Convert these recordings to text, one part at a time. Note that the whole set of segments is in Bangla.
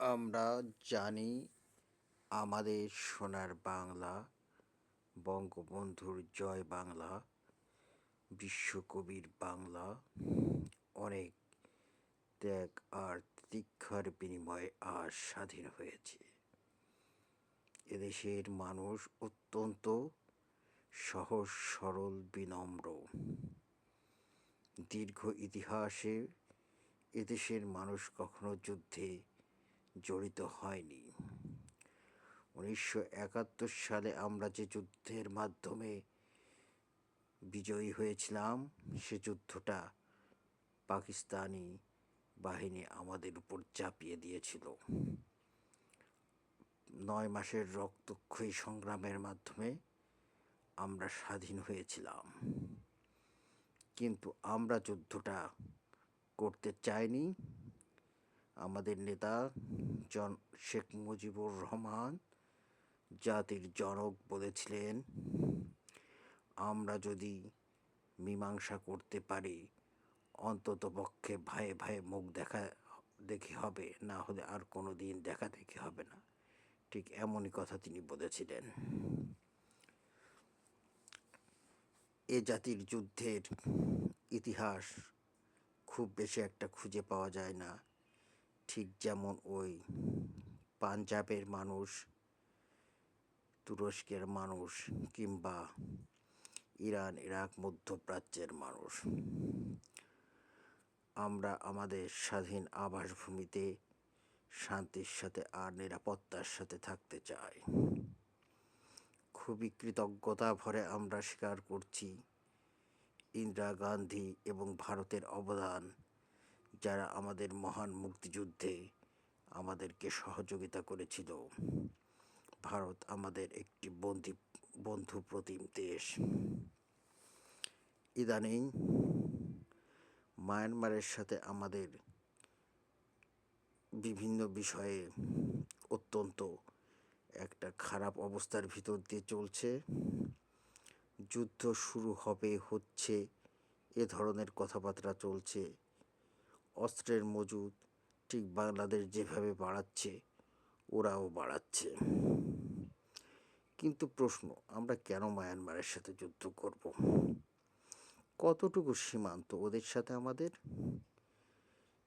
আমরা জানি আমাদের সোনার বাংলা, বঙ্গবন্ধুর জয় বাংলা, বিশ্বকবির বাংলা অনেক ত্যাগ আর তিতিক্ষার বিনিময়ে আজ স্বাধীন হয়েছে। এদেশের মানুষ অত্যন্ত সহজ সরল বিনম্র। দীর্ঘ ইতিহাসে এদেশের মানুষ কখনো যুদ্ধে জড়িত হয়নি। 1971 সালে আমরা যে যুদ্ধের মাধ্যমে বিজয়ী হয়েছিলাম, সে যুদ্ধটা পাকিস্তানি বাহিনী আমাদের উপর চাপিয়ে দিয়েছিল। 9 মাসের রক্তক্ষয়ী সংগ্রামের মাধ্যমে আমরা স্বাধীন হয়েছিলাম, কিন্তু আমরা যুদ্ধটা করতে চাইনি। আমাদের নেতা শেখ মুজিবুর রহমান, জাতির জনক, বলেছিলেন, আমরা যদি মীমাংসা করতে পারি, অন্তত পক্ষে ভাইয়ে ভাইয়ে মুখ দেখি হবে, না হলে আর কোনো দিন দেখা দেখি হবে না। ঠিক এমনই কথা তিনি বলেছিলেন। এ জাতির যুদ্ধের ইতিহাস খুব বেশি একটা খুঁজে পাওয়া যায় না। ঠিক যেমন ওই পাঞ্জাবের মানুষ, তুরস্কের মানুষ, কিংবা ইরান, ইরাক, মধ্যপ্রাচ্যের মানুষ। আমরা আমাদের স্বাধীন আবাসভূমিতে শান্তির সাথে আর নিরাপত্তার সাথে থাকতে চাই। খুবই কৃতজ্ঞতা ভরে আমরা স্বীকার করছি ইন্দিরা গান্ধী এবং ভারতের অবদান, যারা আমাদের মহান মুক্তিযুদ্ধে আমাদেরকে সহযোগিতা করেছিল। ভারত আমাদের একটি বন্ধুপ্রতিম দেশ। ইদানিং মায়ানমারের সাথে আমাদের বিভিন্ন বিষয়ে অত্যন্ত একটা খারাপ অবস্থার ভিতর দিয়ে চলছে। যুদ্ধ শুরু হচ্ছে, এ ধরনের কথাবার্তা চলছে। অস্ত্রের মজুদ ঠিক বাংলাদেশ যেভাবে বাড়াচ্ছে, ওরাও বাড়াচ্ছে। কিন্তু প্রশ্ন, আমরা কেন মায়ানমারের সাথে যুদ্ধ করব? কতটুকু সীমান্ত ওদের সাথে আমাদের?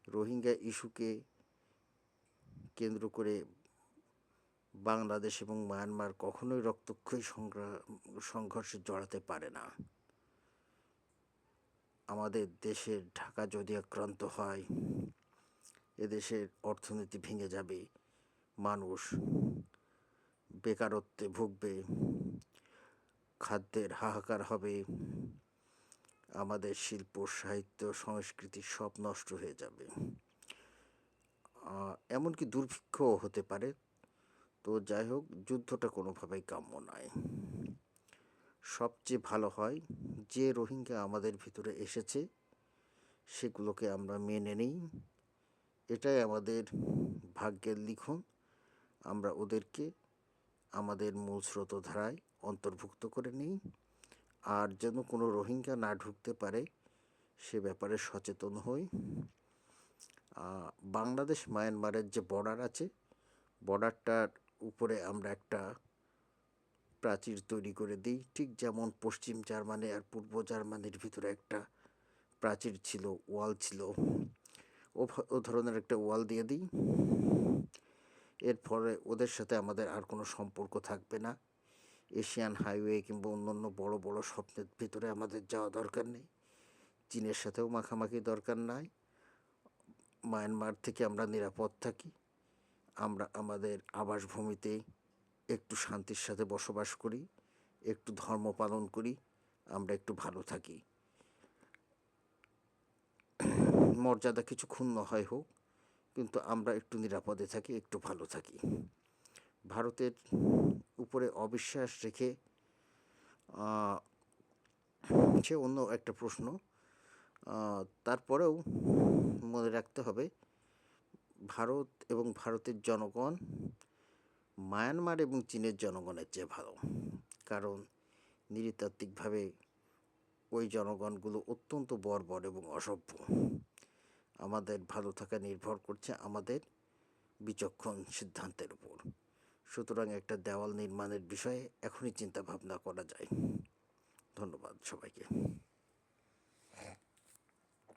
রোহিঙ্গা ইস্যুকে কেন্দ্র করে বাংলাদেশ এবং মায়ানমার কখনোই রক্তক্ষয়ী সংঘর্ষে জড়াতে পারে না। আমাদের দেশের ঢাকা যদি আক্রান্ত হয়, এদেশের অর্থনীতি ভেঙে যাবে, মানুষ বেকারত্বে ভুগবে, খাদ্যের হাহাকার হবে, আমাদের শিল্প, সাহিত্য, সংস্কৃতি সব নষ্ট হয়ে যাবে, এমনকি দুর্ভিক্ষও হতে পারে। তো যাই হোক, যুদ্ধটা কোনোভাবেই কাম্য নয়। সবচেয়ে ভালো হয় যে রোহিঙ্গা আমাদের ভিতরে এসেছে, সেগুলোকে আমরা মেনে নিই। এটাই আমাদের ভাগ্যের লিখন। আমরা ওদেরকে আমাদের মূল স্রোতধারায় অন্তর্ভুক্ত করে নিই, আর যেন কোনো রোহিঙ্গা না ঢুকতে পারে সে ব্যাপারে সচেতন হই। বাংলাদেশ মায়ানমারের যে বর্ডার আছে, বর্ডারটার উপরে আমরা একটা প্রাচীর তৈরি করে দিই, ঠিক যেমন পশ্চিম জার্মানি আর পূর্ব জার্মানির ভিতরে একটা প্রাচীর ছিল, ওয়াল ছিল। ও ধরনের একটা ওয়াল দিয়ে দিই। এর ফলে ওদের সাথে আমাদের আর কোনো সম্পর্ক থাকবে না। এশিয়ান হাইওয়ে কিংবা অন্যান্য বড় বড় স্বপ্নের ভিতরে আমাদের যাওয়া দরকার নেই। চীনের সাথেও মাখামাখি দরকার নাই। মায়ানমার থেকে আমরা নিরাপদ থাকি। আমরা আমাদের আবাসভূমিতে একটু শান্তির সাথে বসবাস করি, একটু ধর্ম পালন করি, আমরা একটু ভালো থাকি। মর্যাদা কিছু ক্ষুণ্ণ হয় হোক, কিন্তু আমরা একটু নিরাপদে থাকি, একটু ভালো থাকি। ভারতের উপরে অবিশ্বাস রেখে সে অন্য একটা প্রশ্ন। তারপরেও মনে রাখতে হবে, ভারত এবং ভারতের জনগণ মায়ানমার এবং চীনের জনগণের চেয়ে ভালো। কারণ নৃতাত্ত্বিকভাবে ওই জনগণগুলো অত্যন্ত বর্বর এবং অসভ্য। আমাদের ভালো থাকা নির্ভর করছে আমাদের বিচক্ষণ সিদ্ধান্তের উপর। সুতরাং একটা দেওয়াল নির্মাণের বিষয়ে এখনই চিন্তা ভাবনা করা যায়। ধন্যবাদ সবাইকে।